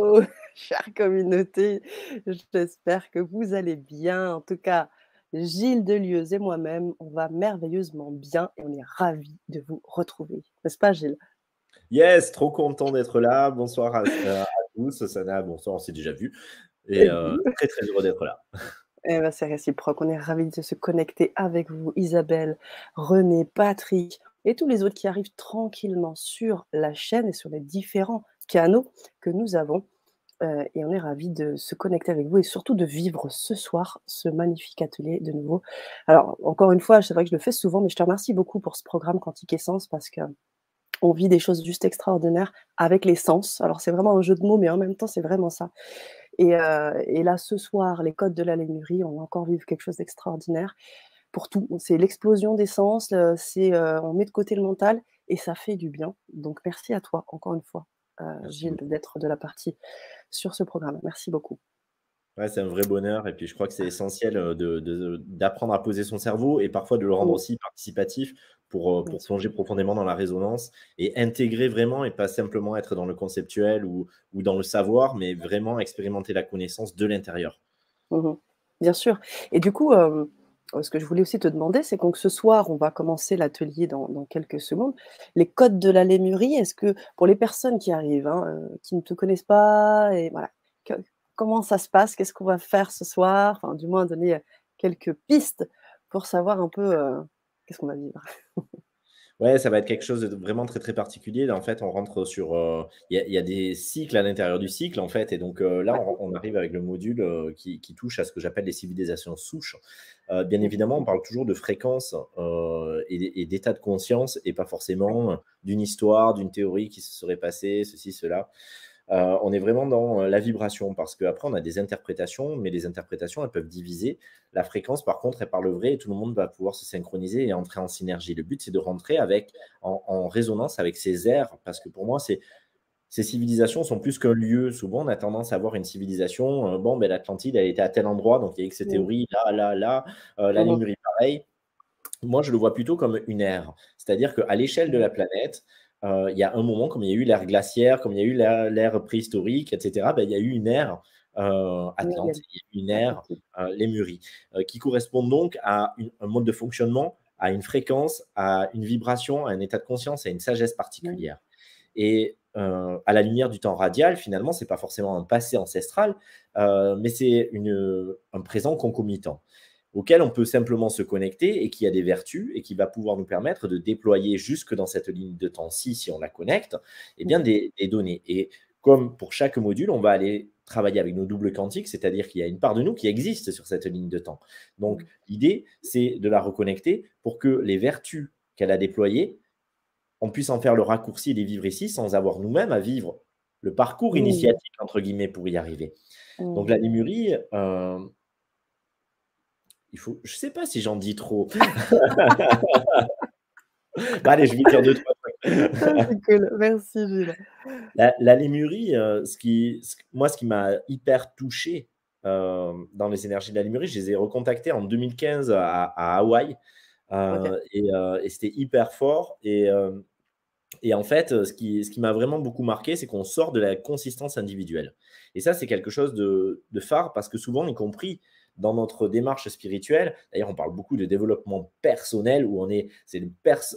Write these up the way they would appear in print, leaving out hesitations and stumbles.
Oh, chère communauté, j'espère que vous allez bien. En tout cas, Gilles Delieuse et moi-même, on va merveilleusement bien et on est ravis de vous retrouver. N'est-ce pas, Gilles? Yes, trop content d'être là. Bonsoir à tous. Sana, bonsoir, on s'est déjà vu. Et Et vous? très, très heureux d'être là. Eh ben, c'est réciproque. On est ravis de se connecter avec vous, Isabelle, René, Patrick et tous les autres qui arrivent tranquillement sur la chaîne et sur les différents canaux que nous avons. Et on est ravis de se connecter avec vous et surtout de vivre ce soir ce magnifique atelier de nouveau. Alors, encore une fois, c'est vrai que je le fais souvent, mais je te remercie beaucoup pour ce programme Quantique Essence parce qu'on vit des choses juste extraordinaires avec les sens. Alors, c'est vraiment un jeu de mots, mais en même temps, c'est vraiment ça. Et là, ce soir, les codes de la Lémurie, on va encore vivre quelque chose d'extraordinaire pour tout. C'est l'explosion des sens, on met de côté le mental et ça fait du bien. Donc, merci à toi, encore une fois, Merci Gilles, beaucoup. d'être de la partie sur ce programme. Merci beaucoup. Ouais, c'est un vrai bonheur. Et puis, je crois que c'est essentiel d'apprendre à poser son cerveau et parfois de le rendre Mmh, aussi participatif bien pour sûr. plonger profondément dans la résonance et intégrer vraiment et pas simplement être dans le conceptuel ou dans le savoir, mais vraiment expérimenter la connaissance de l'intérieur. Mmh. Bien sûr. Et du coup, ce que je voulais aussi te demander, c'est que ce soir, on va commencer l'atelier dans quelques secondes. Les codes de la Lémurie, est-ce que pour les personnes qui arrivent, hein, qui ne te connaissent pas et voilà, que comment ça se passe? Qu'est-ce qu'on va faire ce soir? Enfin, du moins donner, quelques pistes pour savoir un peu, qu'est-ce qu'on va vivre? Ouais, ça va être quelque chose de vraiment très, très particulier. Là, en fait, on rentre sur, il y a des cycles à l'intérieur du cycle, en fait et donc là, Ouais. on arrive avec le module, qui touche à ce que j'appelle les civilisations souches. Bien Mmh. évidemment, on parle toujours de fréquences, et d'état de conscience et pas forcément, d'une histoire, d'une théorie qui se serait passée, ceci, cela. On est vraiment dans la vibration parce qu'après, on a des interprétations, mais les interprétations, elles peuvent diviser. La fréquence, par contre, elle parle vrai et tout le monde va pouvoir se synchroniser et entrer en synergie. Le but, c'est de rentrer en résonance avec ces airs parce que pour moi, ces civilisations sont plus qu'un lieu. Souvent, on a tendance à voir une civilisation, bon, ben, l'Atlantide, elle était à tel endroit, donc il y a X Mmh. théories, là, là, là. La Mmh mh. Lémurie, pareil. Moi, je le vois plutôt comme une ère. C'est-à-dire qu'à l'échelle de Mmh. la planète, il y a un moment, comme il y a eu l'ère glaciaire, comme il y a eu l'ère préhistorique, et cetera, bah, il y a eu une ère, Atlante, Lémurienne, il y a eu une ère, Atlantique. Lémurie, qui correspond donc à un mode de fonctionnement, à une fréquence, à une vibration, à un état de conscience, à une sagesse Mmh. particulière. Et à la lumière du temps radial, finalement, c'est pas forcément un passé ancestral, mais c'est un présent concomitant auquel on peut simplement se connecter et qui a des vertus et qui va pouvoir nous permettre de déployer jusque dans cette ligne de temps-ci, si on la connecte, eh bien Mmh. des données. Et comme pour chaque module, on va aller travailler avec nos doubles quantiques, c'est-à-dire qu'il y a une part de nous qui existe sur cette ligne de temps. Donc, Mmh. l'idée, c'est de la reconnecter pour que les vertus qu'elle a déployées, on puisse en faire le raccourci et les vivre ici sans avoir nous-mêmes à vivre le parcours Mmh. initiatique, entre guillemets, pour y arriver. Donc, Mmh. la Lémurie, je ne sais pas si j'en dis trop. Bah, allez, je vais dire 2-3 Ah, trucs. c'est cool. Merci Gilles. La Lémurie, ce qui m'a hyper touché, dans les énergies de la Lémurie, je les ai recontactés en 2015 à Hawaï, OK. et c'était hyper fort et en fait, ce qui m'a vraiment beaucoup marqué, c'est qu'on sort de la consistance individuelle. Et ça, c'est quelque chose de phare parce que souvent, y compris dans notre démarche spirituelle, d'ailleurs, on parle beaucoup de développement personnel où c'est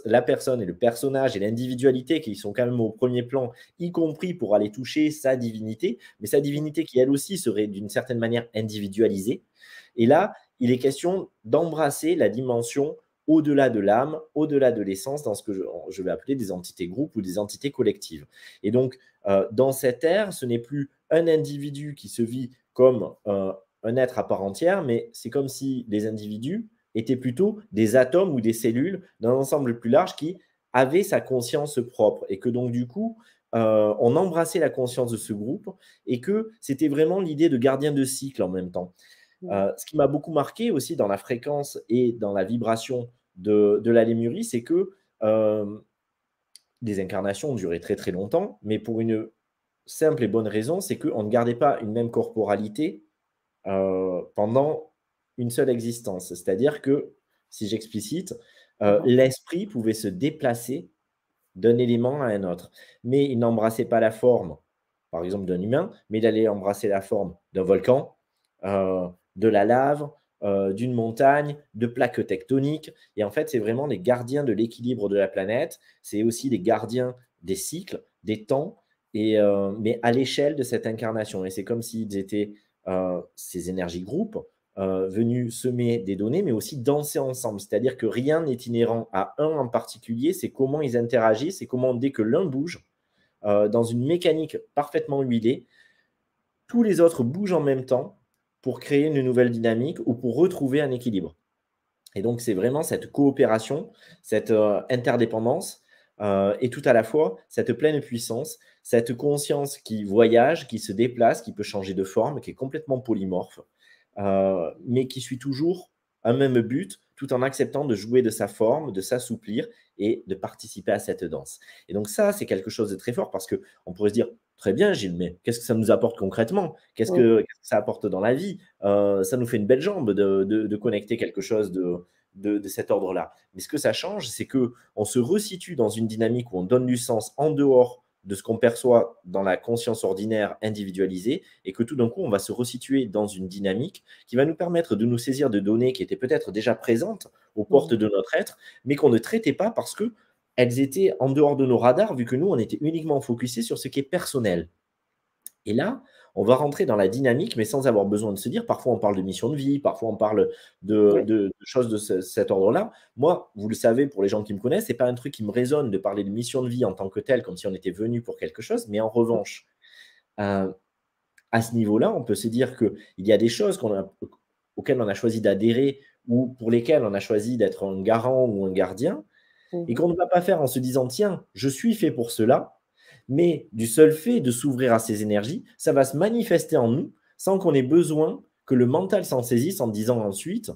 la personne et le personnage et l'individualité qui sont quand même au premier plan, y compris pour aller toucher sa divinité, mais sa Mmh. divinité qui, elle aussi, serait d'une certaine manière individualisée. Et là, il est question d'embrasser la dimension au-delà de l'âme, au-delà de l'essence, dans ce que je vais appeler des entités groupes ou des entités collectives. Et donc, dans cette ère, ce n'est plus un individu qui se vit comme un être à part entière, mais c'est comme si les individus étaient plutôt des atomes ou des cellules d'un ensemble plus large qui avaient sa conscience propre et que donc du coup, on embrassait la conscience de ce groupe et que c'était vraiment l'idée de gardien de cycle en même temps. Mmh. Ce qui m'a beaucoup marqué aussi dans la fréquence et dans la vibration de la Lémurie, c'est que les incarnations ont duré très très longtemps, mais pour une simple et bonne raison, c'est qu'on ne gardait pas une même corporalité pendant une seule existence. C'est-à-dire que, si j'explicite, Mmh mh. l'esprit pouvait se déplacer d'un élément à un autre, mais il n'embrassait pas la forme. par exemple d'un humain, mais il allait embrasser la forme d'un volcan, de la lave, d'une montagne, de plaques tectoniques. Et en fait, c'est vraiment les gardiens de l'équilibre de la planète. C'est aussi les gardiens des cycles, des temps, mais à l'échelle de cette incarnation. Et c'est comme s'ils étaient ces énergies groupes venus semer des données, mais aussi danser ensemble. C'est-à-dire que rien n'est inhérent à un en particulier, c'est comment ils interagissent, c'est comment dès que l'un bouge, dans une mécanique parfaitement huilée, tous les autres bougent en même temps pour créer une nouvelle dynamique ou pour retrouver un équilibre. Et donc, c'est vraiment cette coopération, cette interdépendance et tout à la fois cette pleine puissance, cette conscience qui voyage, qui se déplace, qui peut changer de forme, qui est complètement polymorphe, mais qui suit toujours un même but, tout en acceptant de jouer de sa forme, de s'assouplir et de participer à cette danse. Et donc ça, c'est quelque chose de très fort parce qu'on pourrait se dire, très bien Gilles, mais qu'est-ce que ça nous apporte concrètement? Qu'est-ce que ça apporte dans la vie? Ça nous fait une belle jambe de connecter quelque chose de cet ordre-là. Mais ce que ça change, c'est qu'on se resitue dans une dynamique où on donne du sens en dehors de ce qu'on perçoit dans la conscience ordinaire individualisée et que tout d'un coup, on va se resituer dans une dynamique qui va nous permettre de nous saisir de données qui étaient peut-être déjà présentes aux portes de notre être, mais qu'on ne traitait pas parce qu'elles étaient en dehors de nos radars, vu que nous, on était uniquement focusé sur ce qui est personnel. Et là, on va rentrer dans la dynamique, mais sans avoir besoin de se dire, parfois on parle de mission de vie, parfois on parle Oui. de choses de cet ordre-là. Moi, vous le savez, pour les gens qui me connaissent, ce n'est pas un truc qui me résonne de parler de mission de vie en tant que tel, comme si on était venu pour quelque chose, mais en revanche, euh, à ce niveau-là, on peut se dire qu'il y a des choses auxquelles on a choisi d'adhérer ou pour lesquelles on a choisi d'être un garant ou un gardien, et qu'on ne va pas faire en se disant, tiens, je suis fait pour cela, mais du seul fait de s'ouvrir à ces énergies, ça va se manifester en nous sans qu'on ait besoin que le mental s'en saisisse en disant ensuite,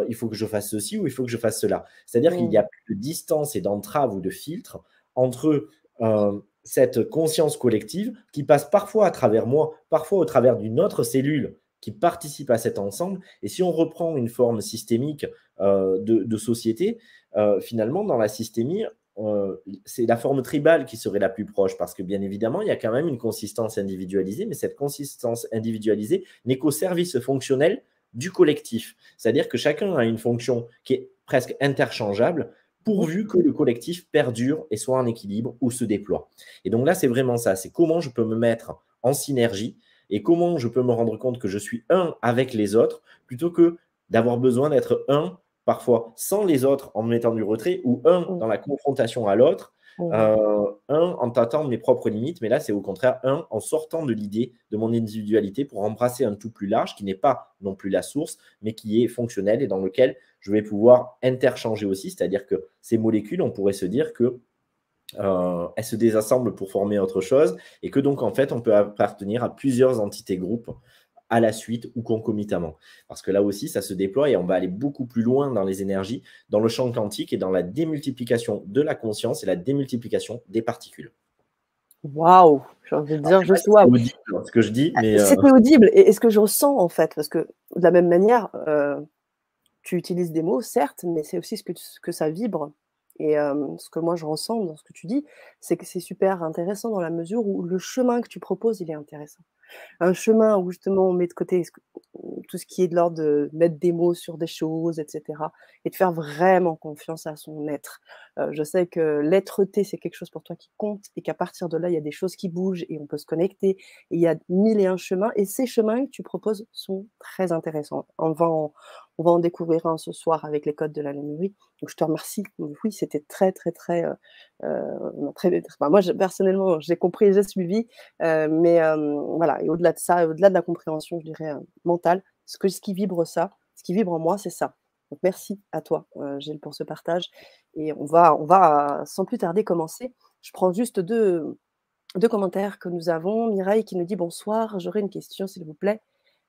il faut que je fasse ceci ou il faut que je fasse cela. C'est-à-dire qu'il n'y a plus de distance et d'entrave ou de filtre entre cette conscience collective qui passe parfois à travers moi, parfois au travers d'une autre cellule qui participe à cet ensemble. Et si on reprend une forme systémique de société, finalement, dans la systémie, c'est la forme tribale qui serait la plus proche parce que bien évidemment, il y a quand même une consistance individualisée, mais cette consistance individualisée n'est qu'au service fonctionnel du collectif. C'est-à-dire que chacun a une fonction qui est presque interchangeable pourvu que le collectif perdure et soit en équilibre ou se déploie. Et donc là, c'est vraiment ça, c'est comment je peux me mettre en synergie et comment je peux me rendre compte que je suis un avec les autres plutôt que d'avoir besoin d'être un parfois sans les autres en me mettant du retrait, ou un dans la confrontation à l'autre, un en tâtant mes propres limites, mais là c'est au contraire un en sortant de l'idée de mon individualité pour embrasser un tout plus large qui n'est pas non plus la source, mais qui est fonctionnel et dans lequel je vais pouvoir interchanger aussi, c'est-à-dire que ces molécules, on pourrait se dire que elles se désassemblent pour former autre chose et que donc en fait on peut appartenir à plusieurs entités groupes à la suite ou concomitamment. Parce que là aussi, ça se déploie et on va aller beaucoup plus loin dans les énergies, dans le champ quantique et dans la démultiplication de la conscience et la démultiplication des particules. Waouh! J'ai envie de Alors, dire je sais pas juste si c'est waouh! audible ce que je dis, mais C'était audible et ce que je ressens, en fait, parce que de la même manière, tu utilises des mots, certes, mais c'est aussi ce que ça vibre et ce que moi je ressens dans ce que tu dis, c'est que c'est super intéressant dans la mesure où le chemin que tu proposes, il est intéressant. Un chemin où justement on met de côté tout ce qui est de l'ordre de mettre des mots sur des choses et cetera et de faire vraiment confiance à son être. Je sais que l'être-té, c'est quelque chose pour toi qui compte et qu'à partir de là, il y a des choses qui bougent et on peut se connecter et il y a 1000 et un chemins et ces chemins que tu proposes sont très intéressants. On va en découvrir un ce soir avec les codes de la Lémurie, donc je te remercie. Oui, c'était très, très, très, très enfin moi, personnellement, j'ai compris et j'ai suivi, mais voilà et au-delà de ça, au-delà de la compréhension, je dirais, mentale, ce qui vibre ce qui vibre en moi, c'est ça. Donc merci à toi, Gilles, pour ce partage et on va sans plus tarder commencer. Je prends juste deux commentaires que nous avons. Mireille qui nous dit: «Bonsoir, j'aurais une question s'il vous plaît.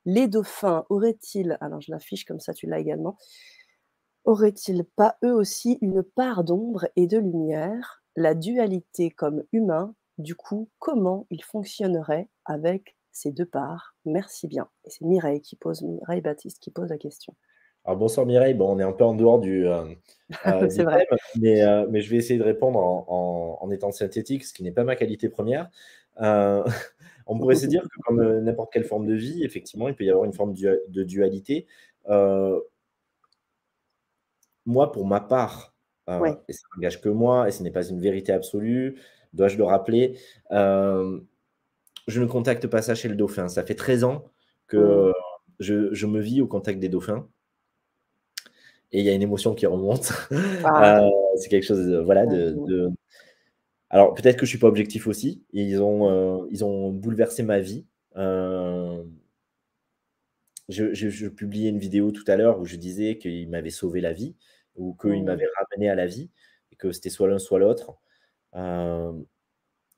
Les dauphins auraient-ils» alors je l'affiche comme ça tu l'as également. «Auraient-ils pas eux aussi une part d'ombre et de lumière? La dualité comme humain, du coup, comment ils fonctionneraient avec ces 2 parts? Merci bien» et c'est Mireille Baptiste qui pose la question. alors bonsoir Mireille, bon, on est un peu en dehors C'est du vrai. thème, mais je vais essayer de répondre en étant synthétique, ce qui n'est pas ma qualité première. Euh, On pourrait se dire que comme n'importe quelle forme de vie, effectivement, il peut y avoir une forme de dualité. Euh, Moi, pour ma part, Ouais. et ça n'engage que moi, et ce n'est pas une vérité absolue, dois-je le rappeler, je ne contacte pas ça chez le dauphin. Ça fait 13 ans Mmh. que je me vis au contact des dauphins et il y a une émotion qui remonte. Ah, C'est quelque chose, voilà, j'imagine. alors peut-être que je suis pas objectif aussi. Ils ont bouleversé ma vie. Heu, je publiais une vidéo tout à l'heure où je disais qu'ils m'avaient sauvé la vie ou qu'ils Mmh. m'avaient ramené à la vie et que c'était soit l'un soit l'autre. Hem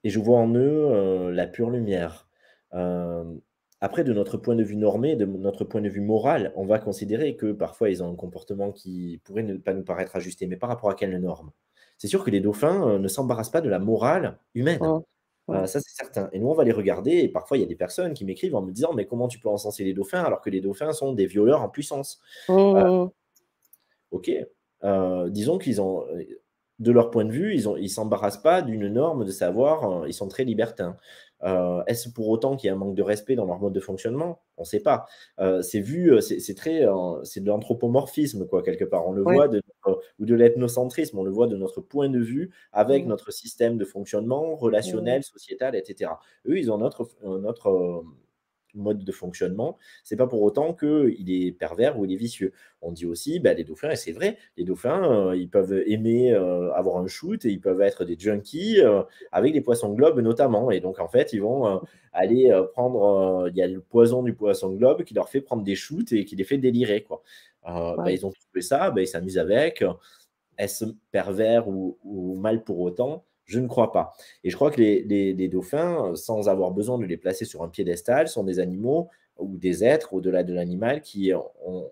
Et je vois en eux, la pure lumière. Hem, Après de notre point de vue normé, de notre point de vue moral, on va considérer que parfois ils ont un comportement qui pourrait ne pas nous paraître ajusté, mais par rapport à quelles normes? C'est sûr que les dauphins, ne s'embarrassent pas de la morale humaine. Mmh. Ouais. Ça c'est certain et nous on va les regarder et parfois il y a des personnes qui m'écrivent en me disant: «Mais comment tu peux encenser les dauphins alors que les dauphins sont des violeurs en puissance?» Mmh. OK, disons qu'ils ont, de leur point de vue, ils s'embarrassent pas d'une norme de savoir, ils sont très libertins. Est-ce pour autant qu'il y a un manque de respect dans leur mode de fonctionnement? On ne sait pas. C'est vu, c'est très, c'est de l'anthropomorphisme quoi, quelque part. On le Ouais. voit de notre ou de l'ethnocentrisme, on le voit de notre point de vue avec Mmh. notre système de fonctionnement Mmh. relationnel, sociétal et cetera. Eux, ils ont notre mode de fonctionnement. C'est pas pour autant qu'il est pervers ou il est vicieux. On dit aussi, bah, les dauphins, et c'est vrai, les dauphins, ils peuvent aimer avoir un shoot et ils peuvent être des junkies avec les poissons globes notamment. Et donc, en fait, ils vont aller prendre. Il y a le poison du poisson globe qui leur fait prendre des shoots et qui les fait délirer, quoi. Bah, Ouais. ils ont trouvé ça, bah, ils s'amusent avec. Est-ce pervers ou mal pour autant? Je ne crois pas. Et je crois que les dauphins, sans avoir besoin de les placer sur un piédestal, sont des animaux ou des êtres au-delà de l'animal qui ont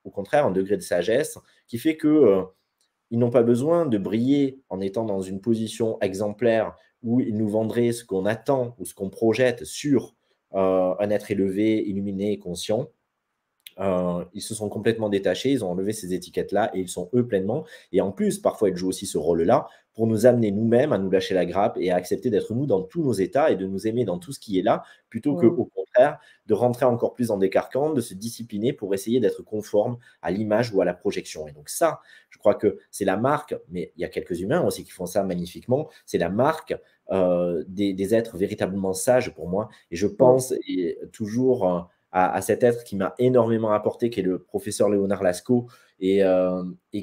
au contraire un degré de sagesse qui fait que, ils n'ont pas besoin de briller en étant dans une position exemplaire où ils nous vendraient ce qu'on attend ou ce qu'on projette sur, un être élevé, illuminé et conscient. Ils se sont complètement détachés, ils ont enlevé ces étiquettes-là et ils sont eux pleinement. Et en plus, parfois, ils jouent aussi ce rôle-là pour nous amener nous-mêmes à nous lâcher la grappe et à accepter d'être nous dans tous nos états et de nous aimer dans tout ce qui est là, plutôt Mmh. qu'au contraire, de rentrer encore plus dans des carcans, de se discipliner pour essayer d'être conforme à l'image ou à la projection. Et donc ça, je crois que c'est la marque, mais il y a quelques humains aussi qui font ça magnifiquement, c'est la marque des êtres véritablement sages pour moi. Et je Mmh. pense et toujours à cet être qui m'a énormément apporté, qui est le professeur Léonard Lascaux, et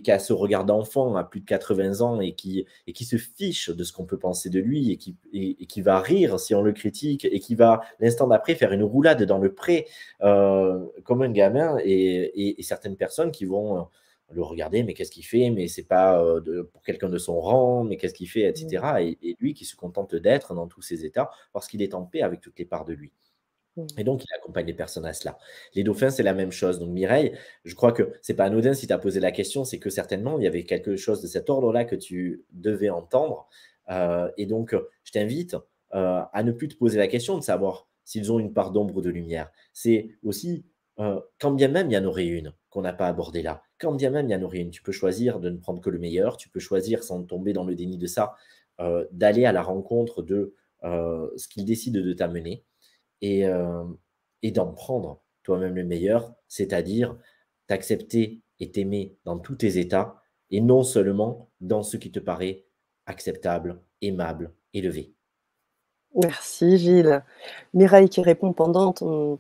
qui a ce regard d'enfant à plus de 80 ans et qui se fiche de ce qu'on peut penser de lui et qui va rire si on le critique et qui va l'instant d'après faire une roulade dans le pré comme un gamin et certaines personnes qui vont le regarder, mais qu'est-ce qu'il fait? Mais c'est pas pour quelqu'un de son rang, mais qu'est-ce qu'il fait, Mmh. etc. Et lui qui se contente d'être dans tous ses états parce qu'il est en paix avec toutes les parts de lui. Mmh. Et donc, il accompagne les personnes à cela. Les dauphins, c'est la même chose. Donc, Mireille, je crois que c'est pas anodin si tu as posé la question, c'est que certainement, il y avait quelque chose de cet ordre-là que tu devais entendre. Et donc, je t'invite à ne plus te poser la question de savoir s'ils ont une part d'ombre ou de lumière. C'est aussi, quand bien même il y en aurait une qu'on n'a pas abordée là, quand bien même il y en aurait une, tu peux choisir de ne prendre que le meilleur, tu peux choisir, sans tomber dans le déni de ça, d'aller à la rencontre de ce qu'ils décident de t'amener et, et d'en prendre toi-même le meilleur, c'est-à-dire t'accepter et t'aimer dans tous tes états et non seulement dans ce qui te paraît acceptable, aimable, élevé. Merci Gilles. Mireille qui répond pendant ton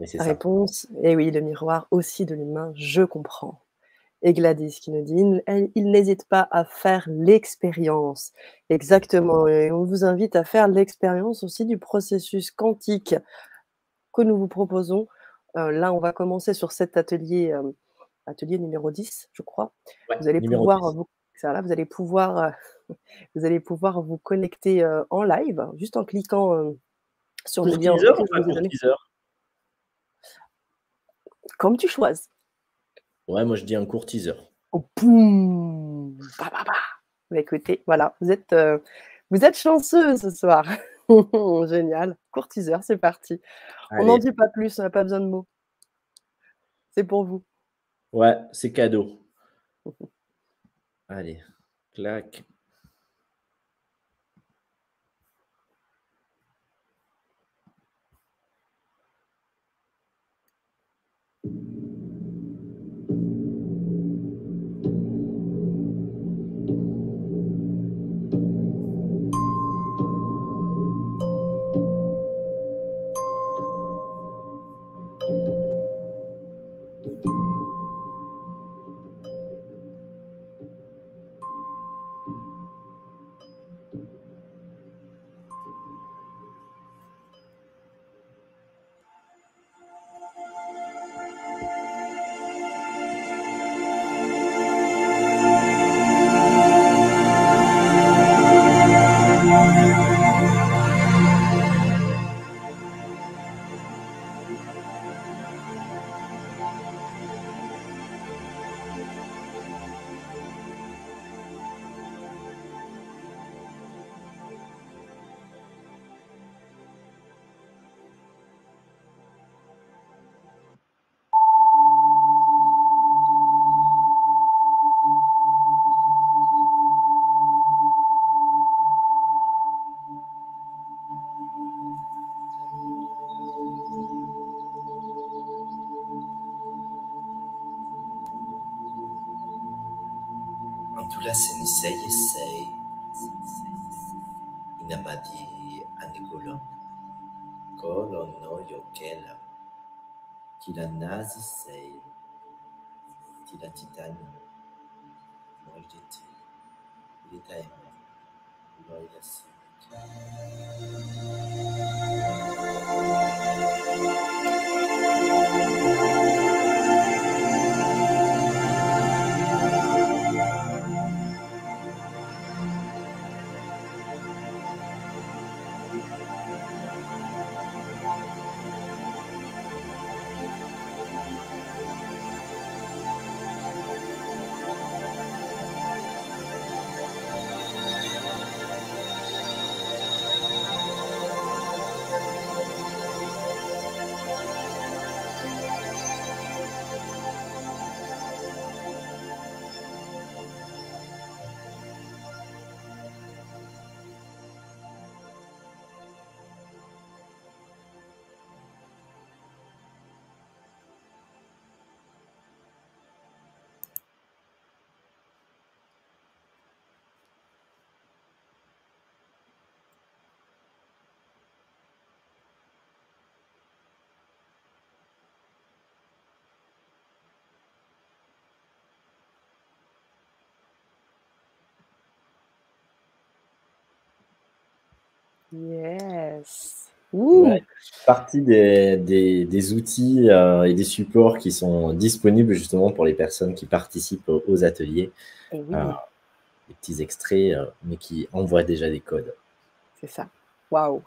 Et c'est ta ça. réponse: «Eh oui, le miroir aussi de l'humain, je comprends». Et Gladys qui nous dit: «Il n'hésite pas à faire l'expérience». Exactement, et on vous invite à faire l'expérience aussi du processus quantique que nous vous proposons. Là, on va commencer sur cet atelier, atelier numéro 10, je crois. Ouais, Vous allez numéro pouvoir 10. vous ça là, vous allez pouvoir, vous allez pouvoir vous connecter, en live, juste en cliquant, sur le Court lien teaser que ou je pas vous ai court donné. teaser? Comme tu choisis. Ouais, moi je dis un court teaser. Oh poum! Ba ba ba! Bah, écoutez, voilà, vous êtes chanceux ce soir. Génial. Courtiseur, c'est parti. On n'en Allez, dit pas plus, on n'a pas besoin de mots. C'est pour vous. ouais, c'est cadeau. Allez, clac. Antula senisei esei. Inamadi anegolon. Kolon no yokela. Kilanazi sei. Tila titani. Moideti. Ilitaima. Loidasi. Yes. Ouais, partie des outils et des supports qui sont disponibles justement pour les personnes qui participent aux ateliers. Et oui, Des petits extraits, mais qui envoient déjà des codes. c'est ça. Waouh.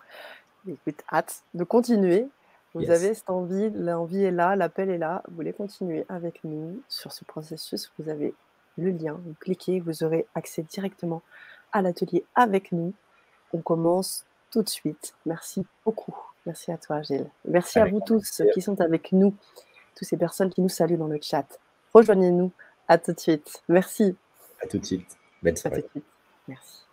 Écoute, hâte de continuer. Vous Yes. avez cette envie, l'envie est là, l'appel est là. Vous voulez continuer avec nous sur ce processus, vous avez le lien, vous cliquez, vous aurez accès directement à l'atelier avec nous. On commence tout de suite. Merci beaucoup. Merci à toi, Gilles. Merci à Avec vous grand tous plaisir. qui sont avec nous, toutes ces personnes qui nous saluent dans le chat. Rejoignez-nous. À tout de suite. Merci. À tout de suite. Belle À tout soirée. de suite. Merci.